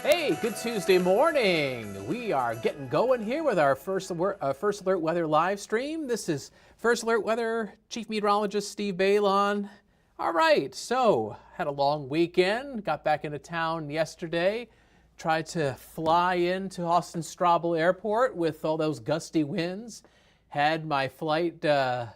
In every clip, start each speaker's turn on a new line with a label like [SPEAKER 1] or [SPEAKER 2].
[SPEAKER 1] Hey, good Tuesday morning. We are getting going here with our First Alert Weather live stream. This is First Alert Weather Chief Meteorologist Steve Balon. All right, so had a long weekend. Got back into town yesterday. Tried to fly into Austin Straubel Airport with all those gusty winds. Had my flight, the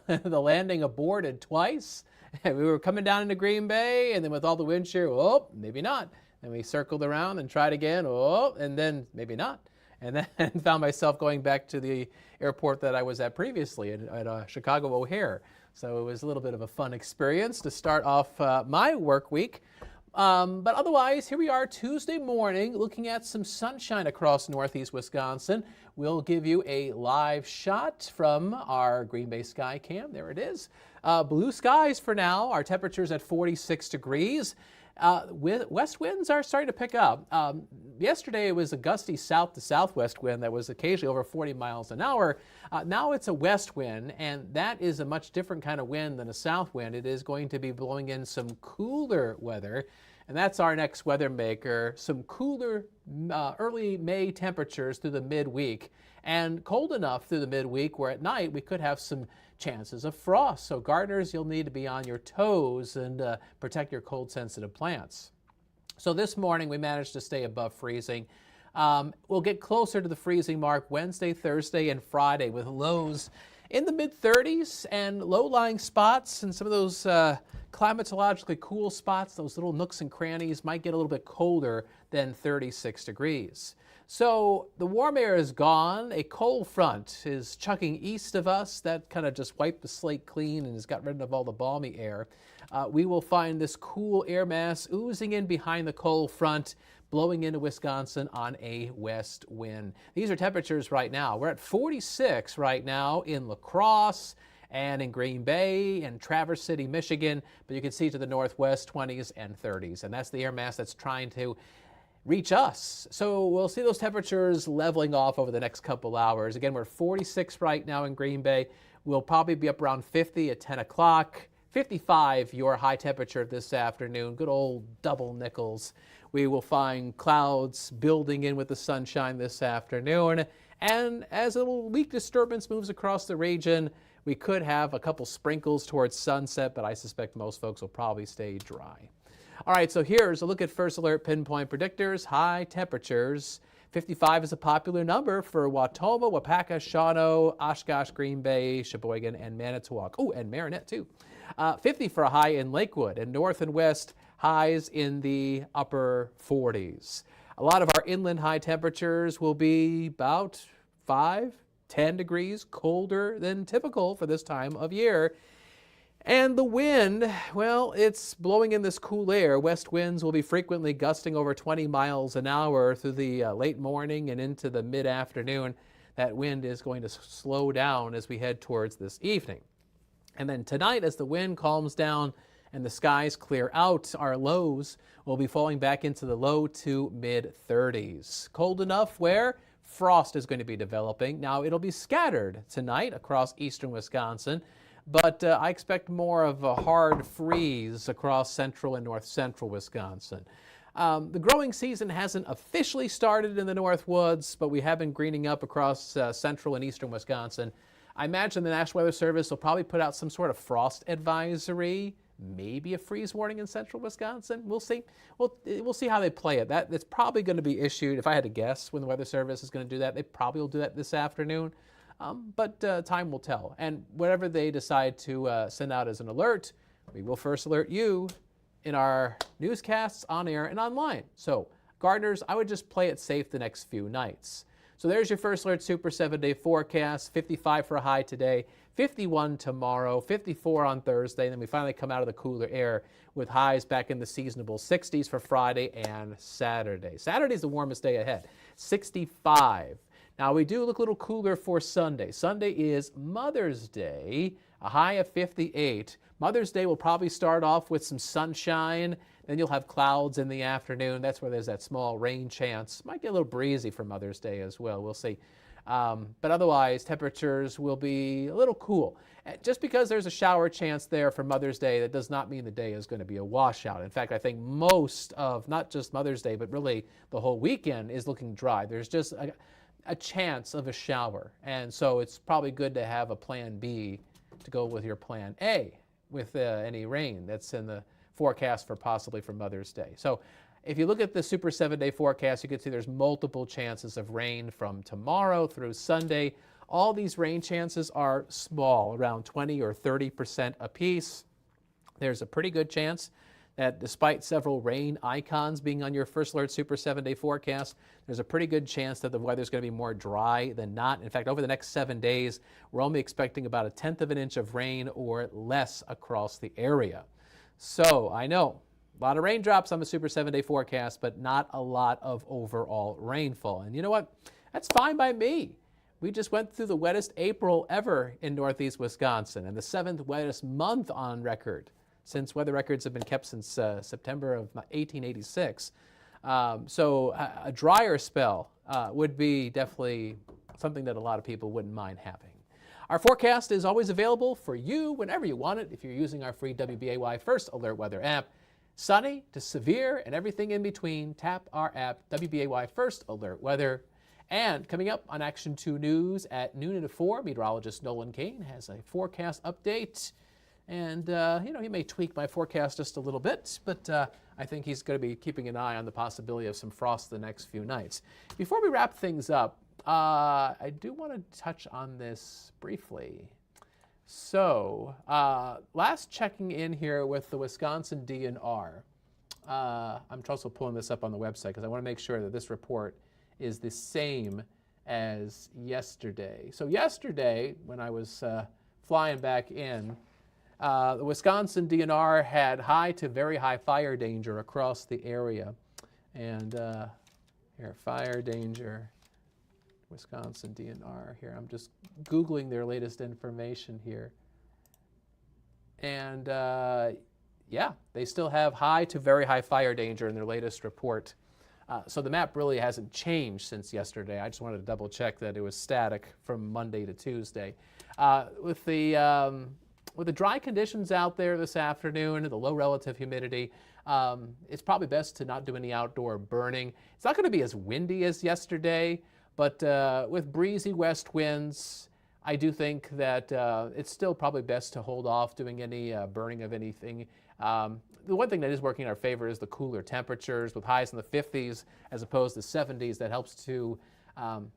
[SPEAKER 1] landing aborted twice. We were coming down into Green Bay, and then with all the wind shear, maybe not. Then we circled around and tried again, and then maybe not. And then found myself going back to the airport that I was at previously at Chicago O'Hare. So it was a little bit of a fun experience to start off my work week. But otherwise, here we are Tuesday morning looking at some sunshine across northeast Wisconsin. We'll give you a live shot from our Green Bay Sky Cam. There it is. Blue skies for now. Our temperature's at 46 degrees. West winds are starting to pick up. Yesterday it was a gusty south to southwest wind that was occasionally over 40 miles an hour. Now it's a west wind, and that is a much different kind of wind than a south wind. It is going to be blowing in some cooler weather, and that's our next weather maker. Some cooler early May temperatures through the midweek, and cold enough through the midweek where at night we could have some chances of frost. So gardeners, you'll need to be on your toes and protect your cold sensitive plants. So this morning we managed to stay above freezing. We'll get closer to the freezing mark Wednesday, Thursday, and Friday with lows in the mid-30s and low-lying spots, and some of those climatologically cool spots, those little nooks and crannies, might get a little bit colder than 36 degrees. So the warm air is gone. A cold front is chugging east of us. That kind of just wiped the slate clean and has got rid of all the balmy air. We will find this cool air mass oozing in behind the cold front, blowing into Wisconsin on a west wind. These are temperatures right now. We're at 46 right now in La Crosse and in Green Bay and Traverse City, Michigan. But you can see to the northwest, 20s and 30s. And that's the air mass that's trying to reach us. So we'll see those temperatures leveling off over the next couple hours. Again, we're 46 right now in Green Bay. We'll probably be up around 50 at 10 o'clock. 55 your high temperature this afternoon. Good old double nickels. We will find clouds building in with the sunshine this afternoon. And as a little weak disturbance moves across the region, we could have a couple sprinkles towards sunset, but I suspect most folks will probably stay dry. All right, so here's a look at First Alert Pinpoint Predictors. High temperatures. 55 is a popular number for Wautoma, Wapaka, Shawano, Oshkosh, Green Bay, Sheboygan, and Manitowoc. Oh, and Marinette, too. 50 for a high in Lakewood, and north and west highs in the upper 40s. A lot of our inland high temperatures will be about 5, 10 degrees colder than typical for this time of year. And the wind, well, it's blowing in this cool air. West winds will be frequently gusting over 20 miles an hour through the late morning and into the mid-afternoon. That wind is going to slow down as we head towards this evening. And then tonight, as the wind calms down and the skies clear out, our lows will be falling back into the low to mid-30s. Cold enough where frost is going to be developing. Now, it'll be scattered tonight across eastern Wisconsin, but I expect more of a hard freeze across central and north central Wisconsin. The growing season hasn't officially started in the North Woods, but we have been greening up across central and eastern Wisconsin. I imagine the National Weather Service will probably put out some sort of frost advisory, maybe a freeze warning in central Wisconsin. We'll see. We'll see how they play it. That's probably going to be issued, if I had to guess when the Weather Service is going to do that, they probably will do that this afternoon. But time will tell. And whatever they decide to send out as an alert, we will first alert you in our newscasts on air and online. So gardeners, I would just play it safe the next few nights. So there's your First Alert Super 7-day forecast. 55 for a high today, 51 tomorrow, 54 on Thursday. And then we finally come out of the cooler air with highs back in the seasonable 60s for Friday and Saturday. Saturday's the warmest day ahead, 65. Now, we do look a little cooler for Sunday. Sunday is Mother's Day, a high of 58. Mother's Day will probably start off with some sunshine. Then you'll have clouds in the afternoon. That's where there's that small rain chance. Might get a little breezy for Mother's Day as well. We'll see. But otherwise, temperatures will be a little cool. Just because there's a shower chance there for Mother's Day, that does not mean the day is going to be a washout. In fact, I think most of, not just Mother's Day, but really the whole weekend is looking dry. There's just a chance of a shower. And so it's probably good to have a plan B to go with your plan A with any rain that's in the forecast for possibly for Mother's Day. So if you look at the Super 7-day forecast, you can see there's multiple chances of rain from tomorrow through Sunday. All these rain chances are small, around 20 or 30% apiece. There's a pretty good chance that despite several rain icons being on your First Alert Super 7-day forecast, there's a pretty good chance that the weather's going to be more dry than not. In fact, over the next 7 days, we're only expecting about 1/10 of an inch of rain or less across the area. So I know a lot of raindrops on the Super 7-day forecast, but not a lot of overall rainfall. And you know what? That's fine by me. We just went through the wettest April ever in Northeast Wisconsin and the 7th wettest month on record since weather records have been kept since September of 1886. So a drier spell would be definitely something that a lot of people wouldn't mind having. Our forecast is always available for you whenever you want it if you're using our free WBAY First Alert Weather app. Sunny to severe and everything in between, tap our app, WBAY First Alert Weather. And coming up on Action 2 News at noon and 4, meteorologist Nolan Kane has a forecast update. And, he may tweak my forecast just a little bit, but I think he's going to be keeping an eye on the possibility of some frost the next few nights. Before we wrap things up, I do want to touch on this briefly. So, last checking in here with the Wisconsin DNR, I'm also pulling this up on the website because I want to make sure that this report is the same as yesterday. So yesterday, when I was flying back in, the Wisconsin DNR had high to very high fire danger across the area. And here, fire danger, Wisconsin DNR. Here, I'm just Googling their latest information here. And yeah, they still have high to very high fire danger in their latest report. So the map really hasn't changed since yesterday. I just wanted to double check that it was static from Monday to Tuesday. With the dry conditions out there this afternoon and the low relative humidity, it's probably best to not do any outdoor burning. It's not going to be as windy as yesterday, but with breezy west winds, I do think that it's still probably best to hold off doing any burning of anything. The one thing that is working in our favor is the cooler temperatures with highs in the 50s as opposed to 70s. That helps to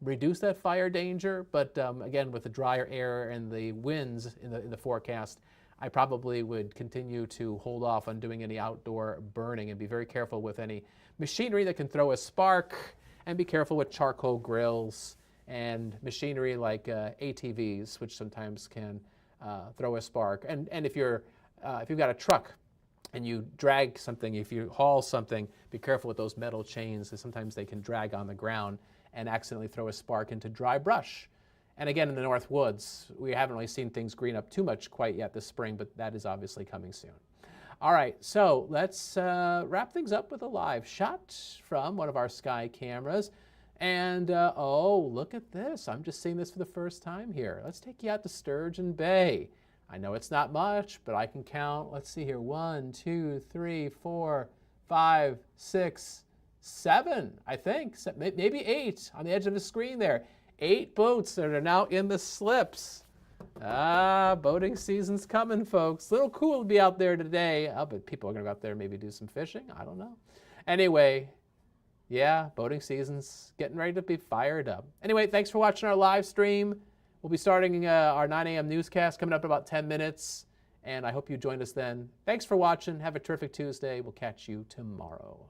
[SPEAKER 1] reduce that fire danger. But again, with the drier air and the winds in the forecast, I probably would continue to hold off on doing any outdoor burning and be very careful with any machinery that can throw a spark, and be careful with charcoal grills and machinery like ATVs, which sometimes can throw a spark. And if you've got a truck and you drag something, if you haul something, be careful with those metal chains, because sometimes they can drag on the ground and accidentally throw a spark into dry brush. And again, in the North Woods, we haven't really seen things green up too much quite yet this spring, but that is obviously coming soon. All right, so let's wrap things up with a live shot from one of our sky cameras. And, oh, look at this. I'm just seeing this for the first time here. Let's take you out to Sturgeon Bay. I know it's not much, but I can count. Let's see here. 1, 2, 3, 4, 5, 6, 7, I think. Maybe 8 on the edge of the screen there. 8 boats that are now in the slips. Boating season's coming, folks. A little cool to be out there today. But people are going to go out there and maybe do some fishing. I don't know. Anyway, yeah, boating season's getting ready to be fired up. Anyway, thanks for watching our live stream. We'll be starting our 9 a.m. newscast coming up in about 10 minutes, and I hope you join us then. Thanks for watching. Have a terrific Tuesday. We'll catch you tomorrow.